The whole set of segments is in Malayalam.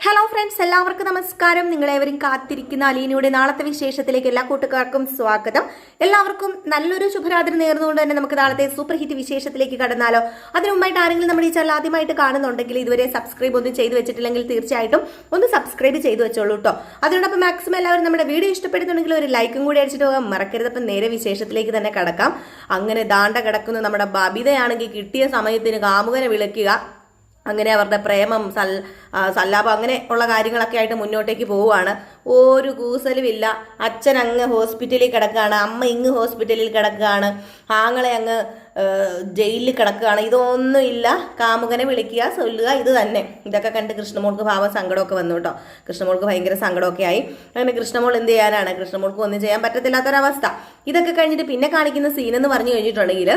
ഹലോ ഫ്രണ്ട്സ്, എല്ലാവർക്കും നമസ്കാരം. നിങ്ങളേവരും കാത്തിരിക്കുന്ന അലീനയുടെ നാളത്തെ വിശേഷത്തിലേക്ക് എല്ലാ കൂട്ടുകാർക്കും സ്വാഗതം. എല്ലാവർക്കും നല്ലൊരു ശുഭരാത്രി നേർന്നുകൊണ്ട് തന്നെ നമുക്ക് നാളത്തെ സൂപ്പർ ഹിറ്റ് വിശേഷത്തിലേക്ക് കടന്നാലോ? അതിനു മുമ്പായിട്ട് ആരെങ്കിലും നമ്മുടെ ഈ ചാനൽ ആദ്യമായിട്ട് കാണുന്നുണ്ടെങ്കിൽ ഇതുവരെ സബ്സ്ക്രൈബ് ഒന്നും ചെയ്തു വെച്ചിട്ടില്ലെങ്കിൽ തീർച്ചയായിട്ടും ഒന്ന് സബ്സ്ക്രൈബ് ചെയ്തു വെച്ചോളൂ കേട്ടോ. അതിനോടൊപ്പം മാക്സിമം എല്ലാവരും നമ്മുടെ വീഡിയോ ഇഷ്ടപ്പെടുന്നുണ്ടെങ്കിൽ ഒരു ലൈക്കും കൂടി അടിച്ചിട്ട് പോകാൻ മറക്കരുത്. അപ്പം നേരെ വിശേഷത്തിലേക്ക് തന്നെ കടക്കാം. അങ്ങനെ ദാണ്ട കിടക്കുന്ന നമ്മുടെ ബബിതയാണെങ്കിൽ കിട്ടിയ സമയത്തിന് കാമുകനെ വിളിക്കുക, അങ്ങനെ അവരുടെ പ്രേമം സല്ലാപം അങ്ങനെ ഉള്ള കാര്യങ്ങളൊക്കെ ആയിട്ട് മുന്നോട്ടേക്ക് പോവുകയാണ്. ഒരു കൂസലുമില്ല. അച്ഛൻ അങ്ങ് ഹോസ്പിറ്റലിൽ കിടക്കുകയാണ്, അമ്മ ഇങ്ങ് ഹോസ്പിറ്റലിൽ കിടക്കുകയാണ്, ആങ്ങളെ അങ്ങ് ജയിലിൽ കിടക്കുകയാണ്. ഇതൊന്നും ഇല്ല. കാമുകനെ വിളിക്കുക, ചൊല്ലുക, ഇത് തന്നെ. ഇതൊക്കെ കണ്ട് കൃഷ്ണമോൾക്ക് ഭാവം സങ്കടമൊക്കെ വന്നു കേട്ടോ. കൃഷ്ണമോൾക്ക് ഭയങ്കര സങ്കടമൊക്കെ ആയി. അങ്ങനെ കൃഷ്ണമോൾ എന്ത് ചെയ്യാനാണ്? കൃഷ്ണമോൾക്ക് ഒന്നും ചെയ്യാൻ പറ്റത്തില്ലാത്തൊരവസ്ഥ. ഇതൊക്കെ കഴിഞ്ഞിട്ട് പിന്നെ കാണിക്കുന്ന സീനെന്ന് പറഞ്ഞു കഴിഞ്ഞിട്ടുണ്ടെങ്കിൽ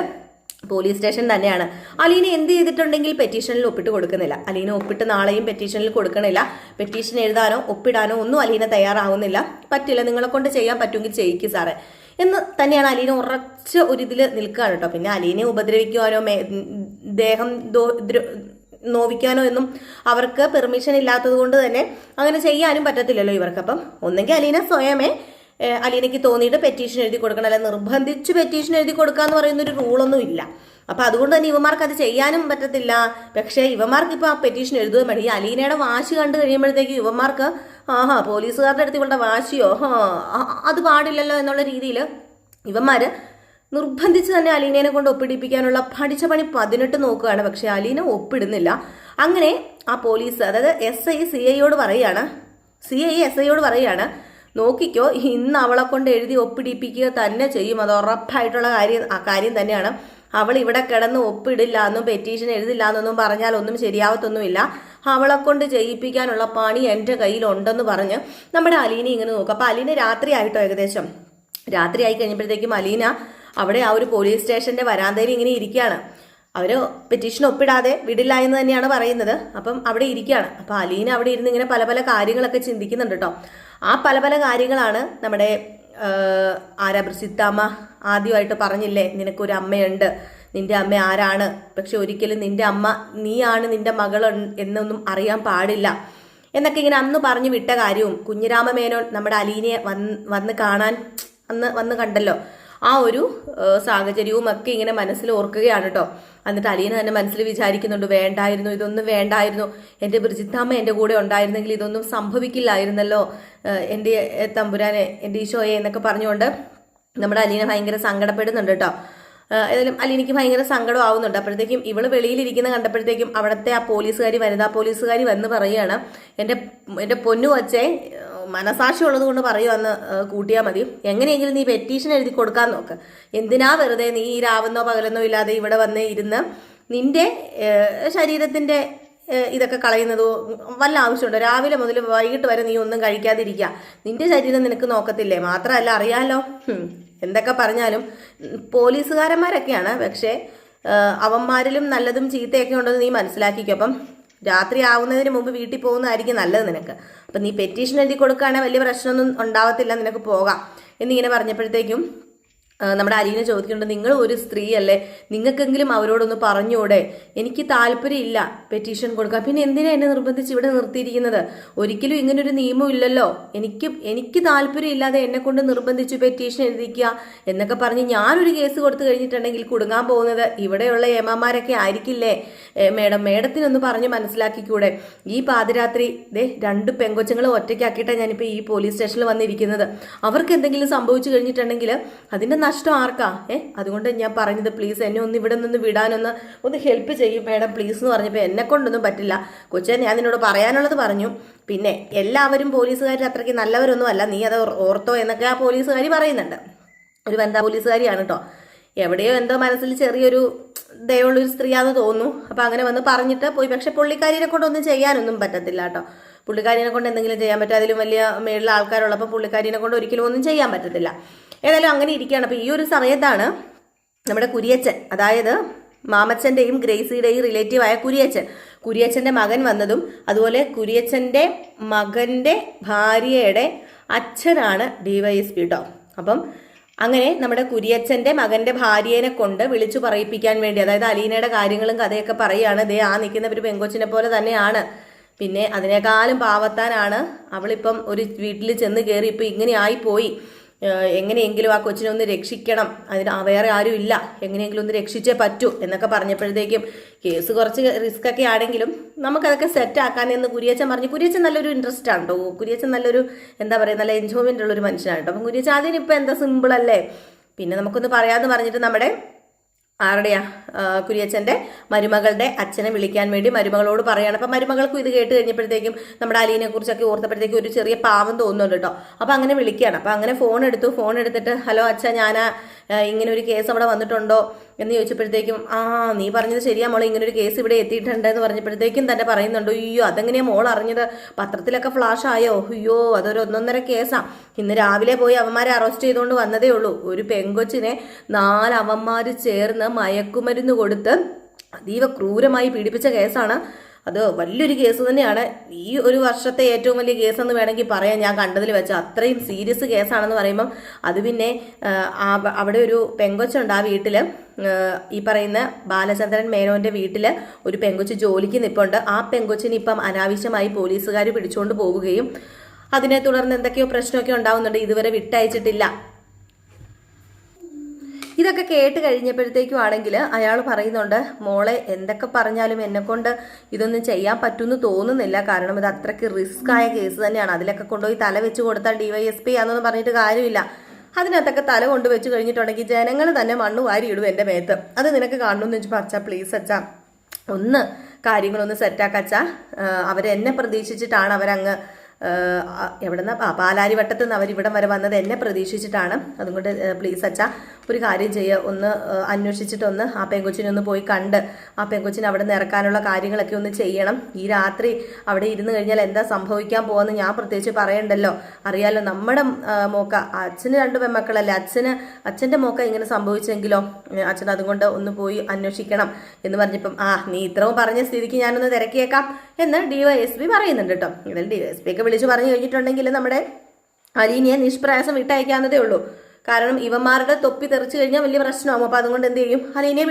പോലീസ് സ്റ്റേഷൻ തന്നെയാണ്. അലീന എന്ത് ചെയ്തിട്ടുണ്ടെങ്കിൽ പെറ്റീഷനിൽ ഒപ്പിട്ട് കൊടുക്കുന്നില്ല. അലീന ഒപ്പിട്ട് നാളെയും പെറ്റീഷനിൽ കൊടുക്കണില്ല. പെറ്റീഷൻ എഴുതാനോ ഒപ്പിടാനോ ഒന്നും അലീന തയ്യാറാവുന്നില്ല. പറ്റില്ല, നിങ്ങളെ കൊണ്ട് ചെയ്യാൻ പറ്റുമെങ്കിൽ ചെയ്യിക്ക് സാറേ എന്ന് തന്നെയാണ് അലീന ഉറച്ച ഒരിതിൽ നിൽക്കുകയാണ് കേട്ടോ. പിന്നെ അലീനെ ഉപദ്രവിക്കുവാനോ ദേഹം നോവിക്കാനോ എന്നും അവർക്ക് പെർമിഷൻ ഇല്ലാത്തത് കൊണ്ട് തന്നെ അങ്ങനെ ചെയ്യാനും പറ്റത്തില്ലല്ലോ ഇവർക്ക്. അപ്പം ഒന്നെങ്കിൽ അലീന സ്വയമേ അലീനയ്ക്ക് തോന്നിയിട്ട് പെറ്റീഷൻ എഴുതി കൊടുക്കണം, അല്ല നിർബന്ധിച്ച് പെറ്റീഷൻ എഴുതി കൊടുക്കുക എന്ന് പറയുന്നൊരു റൂളൊന്നും ഇല്ല. അപ്പം അതുകൊണ്ട് തന്നെ ഇവന്മാർക്ക് അത് ചെയ്യാനും പറ്റത്തില്ല. പക്ഷേ ഇവന്മാർക്ക് ഇപ്പോൾ ആ പെറ്റീഷൻ എഴുതുകയും വേണം. ഈ അലീനയുടെ വാശി കണ്ടു കഴിയുമ്പോഴത്തേക്ക് ഇവന്മാർക്ക് പോലീസുകാരുടെ അടുത്ത് ഇവളുടെ വാശിയോ അത് പാടില്ലല്ലോ എന്നുള്ള രീതിയിൽ ഇവന്മാർ നിർബന്ധിച്ച് തന്നെ അലീനയെ കൊണ്ട് ഒപ്പിടിപ്പിക്കാനുള്ള പഠിച്ച പണി 18 നോക്കുകയാണ്. പക്ഷെ അലീന ഒപ്പിടുന്നില്ല. അങ്ങനെ ആ പോലീസ്, അതായത് SI CIയോട് പറയുകയാണ്, CI SIയോട് പറയുകയാണ്, നോക്കിക്കോ, ഇന്ന് അവളെ കൊണ്ട് എഴുതി ഒപ്പിടിപ്പിക്കുക തന്നെ ചെയ്യും. അത് ഉറപ്പായിട്ടുള്ള കാര്യം തന്നെയാണ്. അവൾ ഇവിടെ കിടന്ന് ഒപ്പിടില്ല എന്നും പെറ്റീഷൻ എഴുതില്ല എന്നൊന്നും പറഞ്ഞാൽ ഒന്നും ശരിയാവത്തൊന്നുമില്ല. അവളെ കൊണ്ട് ചെയ്യിപ്പിക്കാനുള്ള പണി എൻ്റെ കയ്യിലുണ്ടെന്ന് പറഞ്ഞ് നമ്മുടെ അലീന ഇങ്ങനെ നോക്കും. അപ്പം അലീന രാത്രി ആയിട്ടോ, ഏകദേശം രാത്രി ആയി കഴിഞ്ഞപ്പോഴത്തേക്കും അലീന അവിടെ ആ ഒരു പോലീസ് സ്റ്റേഷന്റെ വരാന്തയിൽ ഇങ്ങനെ ഇരിക്കുകയാണ്. അവർ പെറ്റീഷൻ ഒപ്പിടാതെ വിടില്ല എന്ന് തന്നെയാണ് പറയുന്നത്. അപ്പം അവിടെ ഇരിക്കുകയാണ്. അപ്പം അലീന അവിടെ ഇരുന്ന് ഇങ്ങനെ പല പല കാര്യങ്ങളൊക്കെ ചിന്തിക്കുന്നുണ്ട് കേട്ടോ. ആ പല പല കാര്യങ്ങളാണ് നമ്മുടെ ബ്രിസിത്താമ്മ ആദ്യമായിട്ട് പറഞ്ഞില്ലേ, നിനക്കൊരു അമ്മയുണ്ട്, നിന്റെ അമ്മ ആരാണ്, പക്ഷെ ഒരിക്കലും നിന്റെ അമ്മ നീയാണ് നിന്റെ മകൾ എന്നൊന്നും അറിയാൻ പാടില്ല എന്നൊക്കെ ഇങ്ങനെ അന്ന് പറഞ്ഞു വിട്ട കാര്യവും, കുഞ്ഞിരാമമേനോൻ നമ്മുടെ അലീനയെ വന്ന് കാണാൻ വന്ന് കണ്ടല്ലോ, ആ ഒരു സാഹചര്യവും ഒക്കെ ഇങ്ങനെ മനസ്സിൽ ഓർക്കുകയാണ് കേട്ടോ. എന്നിട്ട് അലീന തന്നെ മനസ്സിൽ വിചാരിക്കുന്നുണ്ട്, വേണ്ടായിരുന്നു, ഇതൊന്നും വേണ്ടായിരുന്നു, എൻ്റെ ബ്രിജിത്താമ്മ എൻ്റെ കൂടെ ഉണ്ടായിരുന്നെങ്കിൽ ഇതൊന്നും സംഭവിക്കില്ലായിരുന്നല്ലോ, എൻ്റെ തമ്പുരാനെ, എൻ്റെ ഈശോയെ എന്നൊക്കെ പറഞ്ഞുകൊണ്ട് നമ്മുടെ അലീന ഭയങ്കര സങ്കടപ്പെടുന്നുണ്ട് കേട്ടോ. ഏതായാലും അലീനയ്ക്ക് ഭയങ്കര സങ്കടം ആവുന്നുണ്ട്. അപ്പോഴത്തേക്കും ഇവള് വെളിയിലിരിക്കുന്ന കണ്ടപ്പോഴത്തേക്കും അവിടുത്തെ ആ പോലീസുകാരി, വനിതാ പോലീസുകാരി വന്ന് പറയുകയാണ്, എൻ്റെ പൊന്നു വച്ചേ, മനസാക്ഷി ഉള്ളത് കൊണ്ട് പറയുമെന്ന് കൂട്ടിയാൽ മതി, എങ്ങനെയെങ്കിലും നീ പെറ്റീഷൻ എഴുതി കൊടുക്കാൻ നോക്ക്. എന്തിനാ വെറുതെ നീ ഈ രാവെന്നോ പകലെന്നോ ഇല്ലാതെ ഇവിടെ വന്ന് ഇരുന്ന് നിന്റെ ശരീരത്തിന്റെ ഇതൊക്കെ കളയുന്നത് വല്ല ആവശ്യമുണ്ടോ? രാവിലെ മുതൽ വൈകിട്ട് വരെ നീ ഒന്നും കഴിക്കാതിരിക്കുക. നിന്റെ ശരീരം നിനക്ക് നോക്കത്തില്ലേ? മാത്രമല്ല അറിയാലോ, എന്തൊക്കെ പറഞ്ഞാലും പോലീസുകാരന്മാരൊക്കെയാണ്, പക്ഷേ അവന്മാരിലും നല്ലതും ചീത്തയൊക്കെ ഉണ്ടെന്ന് നീ മനസ്സിലാക്കിക്കോ. അപ്പം രാത്രി ആവുന്നതിന് മുമ്പ് വീട്ടിൽ പോകുന്നതായിരിക്കും നല്ലത് നിനക്ക്. അപ്പം നീ പെറ്റീഷൻ എഴുതി കൊടുക്കുകയാണെങ്കിൽ വലിയ പ്രശ്നമൊന്നും ഉണ്ടാവത്തില്ല, നിനക്ക് പോകാം എന്നിങ്ങനെ പറഞ്ഞപ്പോഴത്തേക്കും നമ്മുടെ അലീന ചോദിക്കുന്നുണ്ട്, നിങ്ങൾ ഒരു സ്ത്രീയല്ലേ, നിങ്ങൾക്കെങ്കിലും അവരോടൊന്ന് പറഞ്ഞൂടെ? എനിക്ക് താല്പര്യമില്ല പെറ്റീഷൻ കൊടുക്കാം, പിന്നെ എന്തിനാ എന്നെ നിർബന്ധിച്ച് ഇവിടെ നിർത്തിയിരിക്കുന്നത്? ഒരിക്കലും ഇങ്ങനൊരു നിയമം ഇല്ലല്ലോ. എനിക്ക് താല്പര്യമില്ലാതെ എന്നെ കൊണ്ട് നിർബന്ധിച്ചു പെറ്റീഷൻ എഴുതിക്കുക എന്നൊക്കെ പറഞ്ഞ് ഞാനൊരു കേസ് കൊടുത്തു കഴിഞ്ഞിട്ടുണ്ടെങ്കിൽ കുടുങ്ങാൻ പോകുന്നത് ഇവിടെയുള്ള ഏമാമാരൊക്കെ ആയിരിക്കില്ലേ? മേഡത്തിനൊന്ന് പറഞ്ഞ് മനസ്സിലാക്കിക്കൂടെ? ഈ പാതിരാത്രി 2 പെങ്കൊച്ചുങ്ങൾ ഒറ്റയ്ക്കാക്കിയിട്ടാണ് ഞാനിപ്പോൾ ഈ പോലീസ് സ്റ്റേഷനിൽ വന്നിരിക്കുന്നത്. അവർക്ക് എന്തെങ്കിലും സംഭവിച്ചു കഴിഞ്ഞിട്ടുണ്ടെങ്കിൽ അതിൻ്റെ നഷ്ടം ആർക്കാ? അതുകൊണ്ട് ഞാൻ പറഞ്ഞത്, പ്ലീസ് എന്നെ ഒന്ന് ഇവിടെ നിന്ന് വിടാനൊന്ന് ഹെൽപ്പ് ചെയ്യും മേഡം പ്ലീസ് എന്ന് പറഞ്ഞപ്പോൾ എന്നെ കൊണ്ടൊന്നും പറ്റില്ല കൊച്ചേ, ഞാൻ നിന്നോട് പറയാനുള്ളത് പറഞ്ഞു. പിന്നെ എല്ലാവരും പോലീസുകാർ അത്രയ്ക്ക് നല്ലവരൊന്നും അല്ല, നീ അത് ഓർത്തോ എന്നൊക്കെ ആ പോലീസുകാരി പറയുന്നുണ്ട്. ഒരു വനിതാ പോലീസുകാരിയാണ് കേട്ടോ. എവിടെയോ എന്തോ മനസ്സിൽ ചെറിയൊരു ദയുള്ളൊരു സ്ത്രീയാണെന്ന് തോന്നുന്നു. അപ്പം അങ്ങനെ വന്ന് പറഞ്ഞിട്ട് പോയി. പക്ഷെ പുള്ളിക്കാരിനെ കൊണ്ടൊന്നും ചെയ്യാനൊന്നും പറ്റത്തില്ല കേട്ടോ. പുള്ളിക്കാരിനെ കൊണ്ട് എന്തെങ്കിലും ചെയ്യാൻ പറ്റും, അതിലും വലിയ മേളിൽ ആൾക്കാരുള്ളപ്പോൾ പുള്ളിക്കാരിനെ കൊണ്ട് ഒരിക്കലും ഒന്നും ചെയ്യാൻ പറ്റത്തില്ല. ഏതായാലും അങ്ങനെ ഇരിക്കുകയാണ്. അപ്പം ഈ ഒരു സമയത്താണ് നമ്മുടെ കുര്യച്ചൻ, അതായത് മാമച്ചൻ്റെയും ഗ്രേസിയുടെയും റിലേറ്റീവായ കുര്യച്ചൻ്റെ മകൻ വന്നതും, അതുപോലെ കുര്യച്ചൻ്റെ മകൻ്റെ ഭാര്യയുടെ അച്ഛനാണ് DYSP കേട്ടോ. അപ്പം അങ്ങനെ നമ്മുടെ കുര്യച്ചൻ്റെ മകൻ്റെ ഭാര്യനെ കൊണ്ട് വിളിച്ചു പറയിപ്പിക്കാൻ വേണ്ടി, അതായത് അലീനയുടെ കാര്യങ്ങളും കഥയൊക്കെ പറയുകയാണ്. ദേ ആ നിൽക്കുന്ന ഒരു പെങ്കൊച്ചിനെ പോലെ തന്നെയാണ് പിന്നെ അതിനേക്കാളും പാവത്താനാണ് അവളിപ്പം ഒരു വീട്ടിൽ ചെന്ന് കയറി ഇപ്പം ഇങ്ങനെ ആയിപ്പോയി. എങ്ങനെയെങ്കിലും ആ കൊച്ചിനെ ഒന്ന് രക്ഷിക്കണം, അതിന് വേറെ ആരും ഇല്ല, എങ്ങനെയെങ്കിലും ഒന്ന് രക്ഷിച്ചേ പറ്റൂ എന്നൊക്കെ പറഞ്ഞപ്പോഴത്തേക്കും കേസ് കുറച്ച് റിസ്ക് ഒക്കെ ആണെങ്കിലും നമുക്കതൊക്കെ സെറ്റ് ആക്കാനെന്ന് കുര്യച്ചൻ പറഞ്ഞു. കുര്യച്ചൻ നല്ലൊരു ഇൻട്രസ്റ്റ് ആണ് കേട്ടോ. കുര്യച്ചൻ നല്ലൊരു എന്താ പറയുക, നല്ല എൻജോയ്മെന്റ് ഉള്ളൊരു മനുഷ്യനാണ് കേട്ടോ. അപ്പം കുര്യച്ചൻ അതിനിപ്പോൾ എന്താ സിമ്പിൾ അല്ലേ. പിന്നെ നമുക്കൊന്ന് പറയാമെന്ന് പറഞ്ഞിട്ട് നമ്മുടെ ആരുടെയാ കുര്യച്ചൻ്റെ മരുമകളുടെ അച്ഛനെ വിളിക്കാൻ വേണ്ടി മരുമകളോട് പറയാണ്. അപ്പം മരുമകൾക്കും ഇത് കേട്ട് കഴിഞ്ഞപ്പോഴത്തേക്കും നമ്മുടെ അലീനെ കുറിച്ചൊക്കെ ഓർത്തപ്പോഴത്തേക്കും ഒരു ചെറിയ പാവം തോന്നുന്നുണ്ട് കേട്ടോ. അപ്പം അങ്ങനെ വിളിക്കുകയാണ്. അപ്പം അങ്ങനെ ഫോൺ എടുത്തിട്ട് ഹലോ അച്ഛാ, ഞാൻ ഇങ്ങനെ ഒരു കേസ് അവിടെ വന്നിട്ടുണ്ടോ എന്ന് ചോദിച്ചപ്പോഴത്തേക്കും നീ പറഞ്ഞത് ശരിയാ മോളെ, ഇങ്ങനെ ഒരു കേസ് ഇവിടെ എത്തിയിട്ടുണ്ട് എന്ന് പറഞ്ഞപ്പോഴത്തേക്കും തന്നെ പറയുന്നുണ്ട്, അയ്യോ അതെങ്ങനെയാ മോൾ അറിഞ്ഞത്, പത്രത്തിലൊക്കെ ഫ്ലാഷ് ആയോ, അയ്യോ അതൊരു 1.5 കേസാ, ഇന്ന് രാവിലെ പോയി അവന്മാരെ അറസ്റ്റ് ചെയ്തുകൊണ്ട് വന്നതേ ഉള്ളൂ. ഒരു പെങ്കൊച്ചിനെ 4 അവന്മാർ ചേർന്ന് മയക്കുമരുന്ന് കൊടുത്ത് അതീവ ക്രൂരമായി പീഡിപ്പിച്ച കേസാണ്. അത് വലിയൊരു കേസ് തന്നെയാണ്. ഈ ഒരു വർഷത്തെ ഏറ്റവും വലിയ കേസെന്ന് വേണമെങ്കിൽ പറയാം ഞാൻ കണ്ടതിൽ വെച്ച്. അത്രയും സീരിയസ് കേസാണെന്ന് പറയുമ്പം അത് പിന്നെ അവിടെ ഒരു പെങ്കൊച്ചുണ്ട് ആ വീട്ടിൽ, ഈ പറയുന്ന ബാലചന്ദ്രൻ മേനോന്റെ വീട്ടിൽ ഒരു പെങ്കൊച്ച് ജോലിക്ക് നിൽപ്പുണ്ട്. ആ പെങ്കൊച്ചിന് ഇപ്പം അനാവശ്യമായി പോലീസുകാർ പിടിച്ചുകൊണ്ട് പോവുകയും അതിനെ തുടർന്ന് എന്തൊക്കെയോ പ്രശ്നമൊക്കെ ഉണ്ടാവുന്നുണ്ട്. ഇതുവരെ വിട്ടയച്ചിട്ടില്ല. ഇതൊക്കെ കേട്ട് കഴിഞ്ഞപ്പോഴത്തേക്കും ആണെങ്കിൽ അയാൾ പറയുന്നുണ്ട്, മോളെ എന്തൊക്കെ പറഞ്ഞാലും എന്നെക്കൊണ്ട് ഇതൊന്നും ചെയ്യാൻ പറ്റുമെന്ന് തോന്നുന്നില്ല. കാരണം ഇത് അത്രയ്ക്ക് റിസ്ക് ആയ കേസ് തന്നെയാണ്. അതിലൊക്കെ കൊണ്ടുപോയി തല വെച്ച് കൊടുത്താൽ DYSP ആണെന്ന് പറഞ്ഞിട്ട് കാര്യമില്ല. അതിനകത്തൊക്കെ തല കൊണ്ടുവച്ച് കഴിഞ്ഞിട്ടുണ്ടെങ്കിൽ ജനങ്ങൾ തന്നെ മണ്ണ് വാരി ഇടും എൻ്റെ മേത്ത്. അത് നിനക്ക് കാണണമെന്ന് വെച്ചപ്പോൾ അച്ഛാ പ്ലീസ് അച്ഛാ ഒന്ന് കാര്യങ്ങളൊന്ന് സെറ്റാക്കച്ചാ. അവരെന്നെ പ്രതീക്ഷിച്ചിട്ടാണ് അവരങ്ങ് എവിടെന്ന പാലാരിവട്ടത്ത് നിന്ന് അവരിവിടം വരെ വന്നത് എന്നെ പ്രതീക്ഷിച്ചിട്ടാണ്. അതുകൊണ്ട് പ്ലീസ് അച്ഛാ ഒരു കാര്യം ചെയ്യുക, ഒന്ന് അന്വേഷിച്ചിട്ടൊന്ന് ആ പെങ്കൊച്ചിനെ ഒന്ന് പോയി കണ്ട് ആ പെങ്കൊച്ചിനെ അവിടെ നിന്ന് ഇറക്കാനുള്ള കാര്യങ്ങളൊക്കെ ഒന്ന് ചെയ്യണം. ഈ രാത്രി അവിടെ ഇരുന്ന് കഴിഞ്ഞാൽ എന്താ സംഭവിക്കാൻ പോകുമെന്ന് ഞാൻ പ്രത്യേകിച്ച് പറയണ്ടല്ലോ. അറിയാലോ നമ്മുടെ മോക്ക, അച്ഛന് 2 പെൺമക്കളല്ലേ, അച്ഛൻ്റെ മോക്ക ഇങ്ങനെ സംഭവിച്ചെങ്കിലോ, അച്ഛൻ അതുകൊണ്ട് ഒന്ന് പോയി അന്വേഷിക്കണം എന്ന് പറഞ്ഞപ്പം നീ ഇത്രയും പറഞ്ഞ സ്ഥിതിക്ക് ഞാനൊന്ന് തിരക്കിയേക്കാം എന്ന് DYSP പറയുന്നുണ്ട് കേട്ടോ. ഇതിൽ DYSP ഒക്കെ വിളിച്ചു പറഞ്ഞു കഴിഞ്ഞിട്ടുണ്ടെങ്കിൽ നമ്മുടെ അലീനയെ നിഷ്പ്രയാസം വിട്ടയക്കാവുന്നതേ ഉള്ളൂ. കാരണം ഇവന്മാരുടെ തൊപ്പി തെറിച്ചു കഴിഞ്ഞാൽ വലിയ പ്രശ്നമാകും. അപ്പം അതുകൊണ്ട് എന്ത് ചെയ്യും, അലീനയെ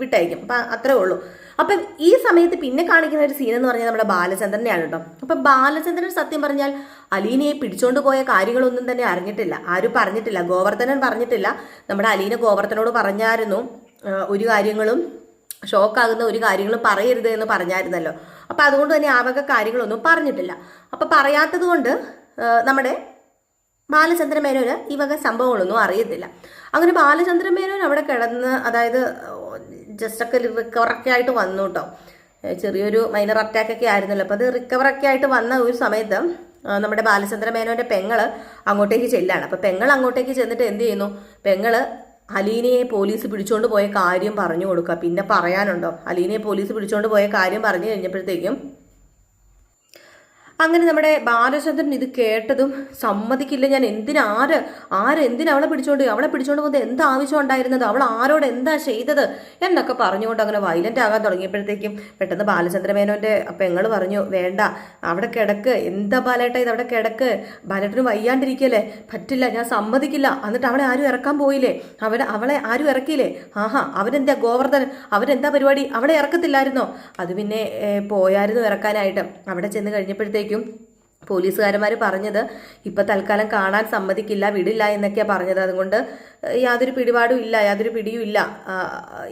വിട്ടയക്കും. അപ്പം അത്രേ ഉള്ളൂ. അപ്പം ഈ സമയത്ത് പിന്നെ കാണിക്കുന്ന ഒരു സീൻ എന്ന് പറഞ്ഞാൽ നമ്മുടെ ബാലചന്ദ്രനെയാണ് കേട്ടോ. അപ്പം ബാലചന്ദ്രൻ സത്യം പറഞ്ഞാൽ അലീനയെ പിടിച്ചോണ്ട് പോയ കാര്യങ്ങളൊന്നും തന്നെ അറിഞ്ഞിട്ടില്ല, ആരും പറഞ്ഞിട്ടില്ല. ഗോവർദ്ധനൻ പറഞ്ഞിട്ടില്ല. നമ്മുടെ അലീന ഗോവർദ്ധനോട് പറഞ്ഞായിരുന്നു ഒരു കാര്യങ്ങളും ഷോക്കാകുന്ന ഒരു കാര്യങ്ങളും പറയരുത് എന്ന് പറഞ്ഞായിരുന്നല്ലോ. അപ്പം അതുകൊണ്ട് തന്നെ ആ വക കാര്യങ്ങളൊന്നും പറഞ്ഞിട്ടില്ല. അപ്പം പറയാത്തത് കൊണ്ട് നമ്മുടെ ബാലചന്ദ്രൻ മേനോന് ഈ വക സംഭവങ്ങളൊന്നും അറിയത്തില്ല. അങ്ങനെ ബാലചന്ദ്രൻ മേനോൻ അവിടെ കിടന്ന്, അതായത് ജസ്റ്റൊക്കെ റിക്കവറൊക്കെ ആയിട്ട് വന്നു കേട്ടോ. ചെറിയൊരു മൈനർ അറ്റാക്കൊക്കെ ആയിരുന്നല്ലോ. അപ്പോൾ അത് റിക്കവറൊക്കെ ആയിട്ട് വന്ന ഒരു സമയത്ത് നമ്മുടെ ബാലചന്ദ്രൻ മേനോന്റെ പെങ്ങള് അങ്ങോട്ടേക്ക് ചെല്ലാണ്. അപ്പം പെങ്ങൾ അങ്ങോട്ടേക്ക് ചെന്നിട്ട് എന്ത് ചെയ്യുന്നു, പെങ്ങള് അലീനയെ പോലീസ് പിടിച്ചോണ്ട് പോയ കാര്യം പറഞ്ഞു കൊടുക്കുക. പിന്നെ പറയാനുണ്ടോ, അലീനയെ പോലീസ് പിടിച്ചോണ്ട് പോയ കാര്യം പറഞ്ഞു കഴിഞ്ഞപ്പോഴത്തേക്കും അങ്ങനെ നമ്മുടെ ബാലചന്ദ്രൻ ഇത് കേട്ടതും സമ്മതിക്കില്ല, ഞാൻ എന്തിനാ അവളെ പിടിച്ചോണ്ട് പോകുന്നത് എന്ത് ആവശ്യം ഉണ്ടായിരുന്നത്, അവൾ ആരോട് എന്താ ചെയ്തത് എന്നൊക്കെ പറഞ്ഞുകൊണ്ട് അങ്ങനെ വയലന്റ് ആകാൻ തുടങ്ങിയപ്പോഴത്തേക്കും പെട്ടെന്ന് ബാലചന്ദ്രമേനോന്റെ പെങ്ങള് പറഞ്ഞു, വേണ്ട അവിടെ കിടക്ക്, എന്താ ബാലേട്ട ഇത് അവിടെ കിടക്ക്, ബാലേട്ടന് വയ്യാണ്ടിരിക്കല്ലേ, പറ്റില്ല, ഞാൻ സമ്മതിക്കില്ല. എന്നിട്ട് അവളെ ആരും ഇറക്കാൻ പോയില്ലേ, അവളെ ആരും ഇറക്കിയില്ലേ, അവരെന്താ ഗോവർദ്ധനൻ, അവരെന്താ പരിപാടി, അവളെ ഇറക്കത്തില്ലായിരുന്നോ? അത് പിന്നെ പോയായിരുന്നു ഇറക്കാനായിട്ട്. അവിടെ ചെന്ന് കഴിഞ്ഞപ്പോഴത്തേക്കും പോലീസുകാരന്മാർ പറഞ്ഞത് ഇപ്പം തൽക്കാലം കാണാൻ സമ്മതിക്കില്ല, വിടില്ല എന്നൊക്കെയാണ് പറഞ്ഞത്. അതുകൊണ്ട് യാതൊരു പിടിപാടും ഇല്ല, യാതൊരു പിടിയും ഇല്ല,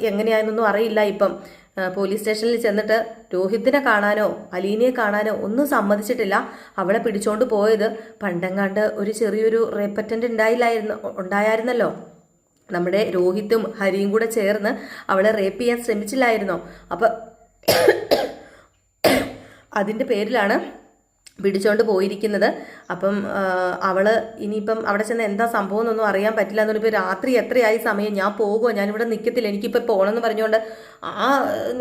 എങ്ങനെയാണെന്നൊന്നും അറിയില്ല. ഇപ്പം പോലീസ് സ്റ്റേഷനിൽ ചെന്നിട്ട് രോഹിത്തിനെ കാണാനോ അലീനയെ കാണാനോ ഒന്നും സമ്മതിച്ചിട്ടില്ല. അവളെ പിടിച്ചോണ്ട് പോയത് പണ്ടെങ്ങാണ്ട് ഒരു ചെറിയൊരു റേപ്പറ്റന്റ് ഉണ്ടായിരുന്നല്ലോ, നമ്മുടെ രോഹിത്തും ഹരിയും കൂടെ ചേർന്ന് അവളെ റേപ്പ് ചെയ്യാൻ ശ്രമിച്ചില്ലായിരുന്നോ? അപ്പം അതിൻ്റെ പേരിലാണ് പിടിച്ചോണ്ട് പോയിരിക്കുന്നത്. അപ്പം അവള് ഇനിയിപ്പം അവിടെ ചെന്ന് എന്താ സംഭവം എന്നൊന്നും അറിയാൻ പറ്റില്ല എന്നുള്ളപ്പോൾ രാത്രി എത്രയായി സമയം, ഞാൻ പോകുമോ, ഞാനിവിടെ നിൽക്കത്തില്ല, എനിക്കിപ്പോൾ പോകണമെന്ന് പറഞ്ഞുകൊണ്ട് ആ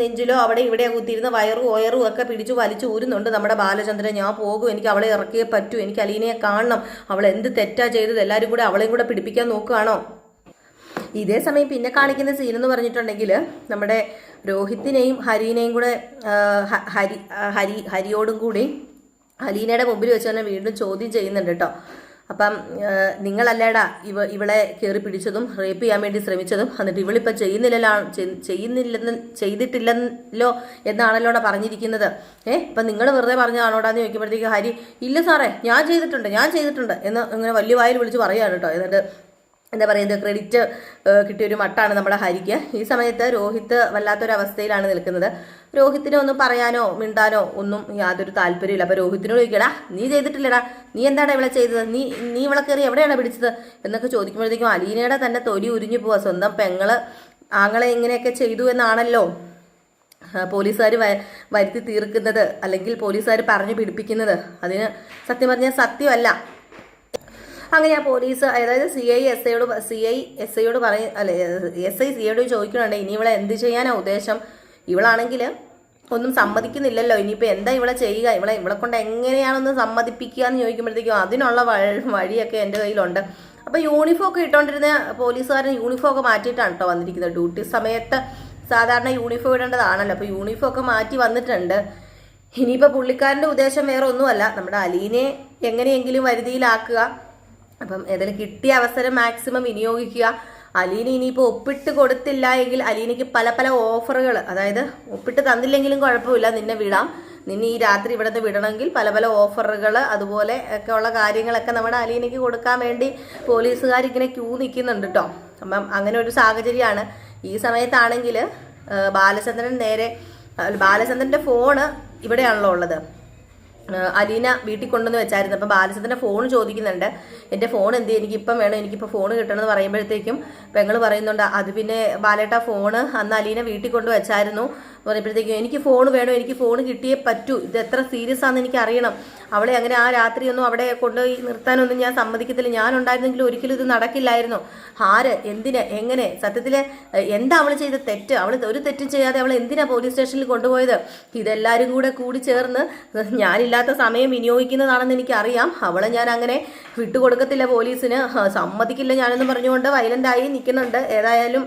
നെഞ്ചിലോ അവിടെ ഇവിടെ കുത്തിയിരുന്ന വയറും ഒക്കെ പിടിച്ചു വലിച്ചു ഊരുന്നുണ്ട് നമ്മുടെ ബാലചന്ദ്രൻ. ഞാൻ പോകും, എനിക്ക് അവളെ ഇറക്കിയേ പറ്റൂ, എനിക്ക് അലീനയെ കാണണം, അവൾ എന്ത് തെറ്റാ ചെയ്തത്, എല്ലാവരും കൂടെ അവളെയും കൂടെ പിടിപ്പിക്കാൻ നോക്കുകയാണോ? ഇതേ സമയം പിന്നെ കാണിക്കുന്ന സീൻ എന്ന് പറഞ്ഞിട്ടുണ്ടെങ്കിൽ നമ്മുടെ രോഹിത്തിനെയും ഹരീനെയും കൂടെ ഹരിയോടും കൂടി അലീനയുടെ മുമ്പിൽ വെച്ച് തന്നെ വീണ്ടും ചോദ്യം ചെയ്യുന്നുണ്ട് കേട്ടോ. അപ്പം നിങ്ങളല്ലേടാ ഇവളെ കയറി പിടിച്ചതും റേപ്പ് ചെയ്യാൻ വേണ്ടി ശ്രമിച്ചതും, എന്നിട്ട് ഇവളിപ്പോൾ ചെയ്തിട്ടില്ലല്ലോ എന്നാണല്ലോടാ പറഞ്ഞിരിക്കുന്നത്. അപ്പം നിങ്ങൾ വെറുതെ പറഞ്ഞാണോടാന്ന് ചോദിക്കുമ്പോഴത്തേക്ക് ഹരി ഇല്ല സാറേ ഞാൻ ചെയ്തിട്ടുണ്ട് എന്ന് ഇങ്ങനെ വലിയ വായിൽ വിളിച്ച് പറയുകയാണ് കേട്ടോ. എന്നിട്ട് എന്താ പറയുന്നത്, ക്രെഡിറ്റ് കിട്ടിയൊരു മട്ടാണ് നമ്മുടെ ഹരിക്ക്. ഈ സമയത്ത് രോഹിത്ത് വല്ലാത്തൊരവസ്ഥയിലാണ് നിൽക്കുന്നത്. രോഹിത്തിനെ ഒന്നും പറയാനോ മിണ്ടാനോ ഒന്നും യാതൊരു താല്പര്യമില്ല. അപ്പോൾ രോഹിത്തിനോട് ചോദിക്കടാ നീ ചെയ്തിട്ടില്ലടാ, നീ എന്താണ് ഇവിടെ ചെയ്തത്, നീ ഇവിടെ കയറി എവിടെയാണ് പിടിച്ചത് എന്നൊക്കെ ചോദിക്കുമ്പോഴത്തേക്കും അലീനയുടെ തന്നെ തൊലി ഉരിഞ്ഞു പോവാ. സ്വന്തം പെങ്ങള് ആങ്ങളെ ഇങ്ങനെയൊക്കെ ചെയ്തു എന്നാണല്ലോ പോലീസുകാർ വരുത്തി തീർക്കുന്നത്, അല്ലെങ്കിൽ പോലീസുകാർ പറഞ്ഞു പിടിപ്പിക്കുന്നത്. അതിന് സത്യം പറഞ്ഞാൽ സത്യമല്ല. അങ്ങനെ ആ പോലീസ്, അതായത് സി ഐ എസ് ഐയോട് പറയും, അല്ലെ എസ് ഐ സിയോട് ചോദിക്കുന്നുണ്ട് ഇനി ഇവളെ എന്ത് ചെയ്യാനാ ഉദ്ദേശം. ഇവളാണെങ്കിൽ ഒന്നും സമ്മതിക്കുന്നില്ലല്ലോ, ഇനിയിപ്പോൾ എന്താ ഇവളെ ചെയ്യുക, ഇവളെ കൊണ്ട് എങ്ങനെയാണൊന്ന് സമ്മതിപ്പിക്കുക എന്ന് ചോദിക്കുമ്പോഴത്തേക്കും അതിനുള്ള വഴിയൊക്കെ എൻ്റെ കയ്യിലുണ്ട്. അപ്പോൾ യൂണിഫോം ഒക്കെ ഇട്ടുകൊണ്ടിരുന്ന പോലീസുകാരൻ യൂണിഫോം ഒക്കെ മാറ്റിയിട്ടാണ് കേട്ടോ വന്നിരിക്കുന്നത്. ഡ്യൂട്ടി സമയത്ത് സാധാരണ യൂണിഫോം ഇടേണ്ടതാണല്ലോ, അപ്പോൾ യൂണിഫോം ഒക്കെ മാറ്റി വന്നിട്ടുണ്ട്. ഇനിയിപ്പോൾ പുള്ളിക്കാരൻ്റെ ഉദ്ദേശം വേറെ ഒന്നുമല്ല, നമ്മുടെ അലീനെ എങ്ങനെയെങ്കിലും വരുതിയിലാക്കുക. അപ്പം ഏതായാലും കിട്ടിയ അവസരം മാക്സിമം വിനിയോഗിക്കുക. അലീന ഇനിയിപ്പോൾ ഒപ്പിട്ട് കൊടുത്തില്ല എങ്കിൽ അലീനയ്ക്ക് പല പല ഓഫറുകൾ, അതായത് ഒപ്പിട്ട് തന്നില്ലെങ്കിലും കുഴപ്പമില്ല, നിന്നെ വിടാം, നിന്നെ ഈ രാത്രി ഇവിടെ നിന്ന് വിടണമെങ്കിൽ പല പല ഓഫറുകൾ അതുപോലെ ഒക്കെ ഉള്ള കാര്യങ്ങളൊക്കെ നമ്മുടെ അലീനയ്ക്ക് കൊടുക്കാൻ വേണ്ടി പോലീസുകാർ ഇങ്ങനെ ക്യൂ നിൽക്കുന്നുണ്ട് കേട്ടോ. അപ്പം അങ്ങനെ ഒരു സാഹചര്യമാണ്. ഈ സമയത്താണെങ്കിൽ ബാലചന്ദ്രൻ്റെ ഫോണ് ഇവിടെയാണല്ലോ ഉള്ളത്. അലീന വീട്ടിൽ കൊണ്ടുവന്ന് വെച്ചായിരുന്നു. അപ്പം ബാലചന്ദ്രൻ്റെ ഫോൺ ചോദിക്കുന്നുണ്ട്, എൻ്റെ ഫോൺ എന്ത് എനിക്കിപ്പം വേണം, എനിക്കിപ്പോൾ ഫോൺ കിട്ടണമെന്ന് പറയുമ്പോഴത്തേക്കും പെങ്ങൾ പറയുന്നുണ്ട് അത് പിന്നെ ബാലേട്ട ഫോണ് അന്ന് അലീന വീട്ടിൽ കൊണ്ട് വെച്ചായിരുന്നു പറയുമ്പോഴത്തേക്കും എനിക്ക് ഫോൺ വേണം, എനിക്ക് ഫോൺ കിട്ടിയേ പറ്റൂ, ഇത് എത്ര സീരിയസ് ആണെന്ന് എനിക്ക് അറിയണം, അവളെ അങ്ങനെ ആ രാത്രിയൊന്നും അവിടെ കൊണ്ടുപോയി നിർത്താനൊന്നും ഞാൻ സമ്മതിക്കത്തില്ല, ഞാനുണ്ടായിരുന്നെങ്കിൽ ഒരിക്കലും ഇത് നടക്കില്ലായിരുന്നു. ആര് എന്തിന് എങ്ങനെ സത്യത്തിൽ എന്താ അവൾ ചെയ്ത തെറ്റ്, അവൾ ഒരു തെറ്റും ചെയ്യാതെ അവൾ എന്തിനാ പോലീസ് സ്റ്റേഷനിൽ കൊണ്ടുപോയത്, ഇതെല്ലാവരും കൂടി ചേർന്ന് ഞാനില്ലാത്ത സമയം വിനിയോഗിക്കുന്നതാണെന്ന് എനിക്കറിയാം. അവളെ ഞാൻ അങ്ങനെ വിട്ടുകൊടുക്കത്തില്ല പോലീസിന്, സമ്മതിക്കില്ല ഞാനെന്ന് പറഞ്ഞുകൊണ്ട് വയലൻ്റായി നിൽക്കുന്നുണ്ട്. ഏതായാലും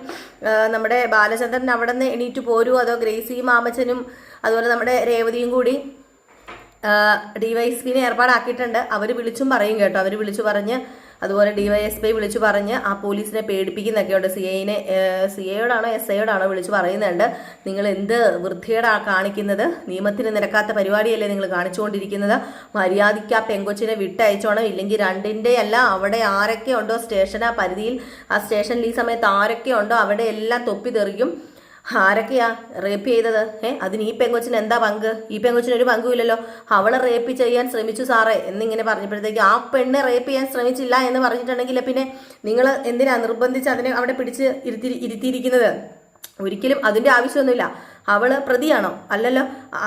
നമ്മുടെ ബാലചന്ദ്രൻ അവിടെ നിന്ന് എണീറ്റ് പോരുമോ അതോ ഗ്രേസിയും മാമച്ചനും അതുപോലെ നമ്മുടെ രേവതിയും കൂടി ഡിവൈഎസ്പിനെ ഏർപ്പാടാക്കിയിട്ടുണ്ട്. അവർ വിളിച്ചും പറയും കേട്ടോ, അവർ വിളിച്ചു പറഞ്ഞ് അതുപോലെ ഡിവൈഎസ്പി വിളിച്ചു പറഞ്ഞ് ആ പോലീസിനെ പേടിപ്പിക്കുന്നൊക്കെയുണ്ട്. സി ഐയോടാണോ എസ് ഐയോടാണോ വിളിച്ചു പറയുന്നുണ്ട്, നിങ്ങൾ എന്ത് വൃത്തികേടാ കാണിക്കുന്നത്, നിയമത്തിന് നിരക്കാത്ത പരിപാടിയല്ലേ നിങ്ങൾ കാണിച്ചുകൊണ്ടിരിക്കുന്നത്, മര്യാദയ്ക്ക് ആ പെങ്കൊച്ചിനെ വിട്ടയച്ചോണം, ഇല്ലെങ്കിൽ രണ്ടിൻ്റെ അല്ല അവിടെ ആരൊക്കെ ഉണ്ടോ സ്റ്റേഷൻ ആ പരിധിയിൽ ആ സ്റ്റേഷനിൽ ഈ സമയത്ത് ആരൊക്കെ ഉണ്ടോ അവിടെ എല്ലാം തൊപ്പി തെറിക്കും. ആരൊക്കെയാ റേപ്പ് ചെയ്തത്? അതിന് ഈ പെങ്കൊച്ചിന് എന്താ പങ്ക്? ഈ പെങ്കൊച്ചിന് ഒരു പങ്കുമില്ലല്ലോ. അവളെ റേപ്പ് ചെയ്യാൻ ശ്രമിച്ചു സാറേ എന്നിങ്ങനെ പറഞ്ഞപ്പോഴത്തേക്ക് ആ പെണ്ണെ റേപ്പ് ചെയ്യാൻ ശ്രമിച്ചില്ല എന്ന് പറഞ്ഞിട്ടുണ്ടെങ്കിൽ പിന്നെ നിങ്ങൾ എന്തിനാ നിർബന്ധിച്ച് അതിനെ അവിടെ പിടിച്ച് ഇരുത്തിയിരിക്കുന്നത്? ഒരിക്കലും അതിൻ്റെ ആവശ്യമൊന്നുമില്ല. അവൾ പ്രതിയാണോ? അല്ലല്ലോ.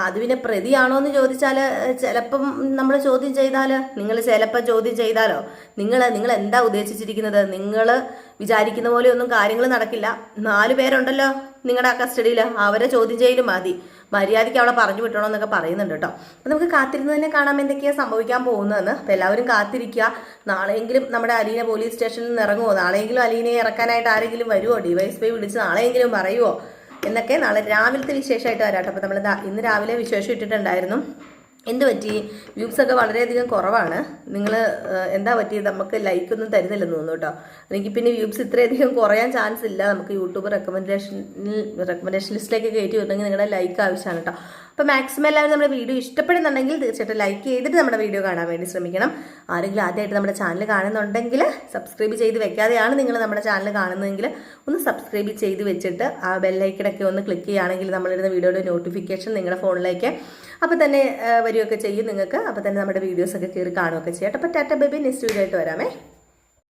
അത് പിന്നെ പ്രതിയാണോ എന്ന് ചോദിച്ചാൽ ചിലപ്പം നമ്മൾ ചോദ്യം ചെയ്താൽ, നിങ്ങൾ ചിലപ്പം ചോദ്യം ചെയ്താലോ നിങ്ങൾ എന്താ ഉദ്ദേശിച്ചിരിക്കുന്നത്? നിങ്ങൾ വിചാരിക്കുന്ന പോലെ ഒന്നും കാര്യങ്ങൾ നടക്കില്ല. 4 പേരുണ്ടല്ലോ നിങ്ങളുടെ കസ്റ്റഡിയിൽ, അവരെ ചോദ്യം ചെയ്യലും മതി, മര്യാദയ്ക്ക് അവളെ പറഞ്ഞു വിട്ടണമെന്നൊക്കെ പറയുന്നുണ്ട് കേട്ടോ. അപ്പം നമുക്ക് കാത്തിരുന്ന് തന്നെ കാണാം എന്തൊക്കെയാണ് സംഭവിക്കാൻ പോകുന്നതെന്ന്. അപ്പം എല്ലാവരും കാത്തിരിക്കുക. നാളെയെങ്കിലും നമ്മുടെ അലീന പോലീസ് സ്റ്റേഷനിൽ നിന്ന് ഇറങ്ങുമോ, നാളെയെങ്കിലും അലീനയെ ഇറക്കാനായിട്ട് ആരെങ്കിലും വരുമോ, ഡിവൈഎസ്പി വിളിച്ച് നാളെയെങ്കിലും പറയുമോ എന്നൊക്കെ നാളെ രാവിലത്തെ വിശേഷമായിട്ട് വരാട്ടോ. അപ്പോൾ നമ്മൾ ഇന്ന് രാവിലെ വിശേഷം ഇട്ടിട്ടുണ്ടായിരുന്നു. എന്ത് പറ്റി, വ്യൂസൊക്കെ വളരെയധികം കുറവാണ്. നിങ്ങൾ എന്താ പറ്റിയത്, നമുക്ക് ലൈക്കൊന്നും തരുന്നില്ലെന്ന് തോന്നുന്നു കേട്ടോ. എനിക്ക് പിന്നെ വ്യൂസ് ഇത്രയധികം കുറയാൻ ചാൻസ് ഇല്ല. നമുക്ക് യൂട്യൂബ് റെക്കമെൻഡേഷൻ ലിസ്റ്റിലേക്ക് കയറ്റി വിടണമെങ്കിൽ നിങ്ങളുടെ ലൈക്ക് ആവശ്യമാണ് കേട്ടോ. അപ്പോൾ മാക്സിമം എല്ലാവരും നമ്മുടെ വീഡിയോ ഇഷ്ടപ്പെടുന്നുണ്ടെങ്കിൽ തീർച്ചയായിട്ടും ലൈക്ക് ചെയ്തിട്ട് നമ്മുടെ വീഡിയോ കാണാൻ വേണ്ടി ശ്രമിക്കണം. ആരെങ്കിലും ആദ്യമായിട്ട് നമ്മുടെ ചാനൽ കാണുന്നുണ്ടെങ്കിൽ സബ്സ്ക്രൈബ് ചെയ്ത് വെക്കാതെയാണ് നിങ്ങൾ നമ്മുടെ ചാനൽ കാണുന്നതെങ്കിൽ ഒന്ന് സബ്സ്ക്രൈബ് ചെയ്ത് വെച്ചിട്ട് ആ ബെല്ലൈക്കണൊക്കെ ഒന്ന് ക്ലിക്ക് ചെയ്യുകയാണെങ്കിൽ നമ്മളിടുന്ന വീഡിയോയുടെ നോട്ടിഫിക്കേഷൻ നിങ്ങളുടെ ഫോണിലേക്ക് അപ്പോൾ തന്നെ വരികയൊക്കെ ചെയ്യും നിങ്ങൾക്ക്. അപ്പോൾ തന്നെ നമ്മുടെ വീഡിയോസൊക്കെ കയറി കാണുകയൊക്കെ ചെയ്യാം. അപ്പോൾ ടാറ്റ ബേബി, നെക്സ്റ്റ് വീഡിയോ ആയിട്ട് വരാമേ.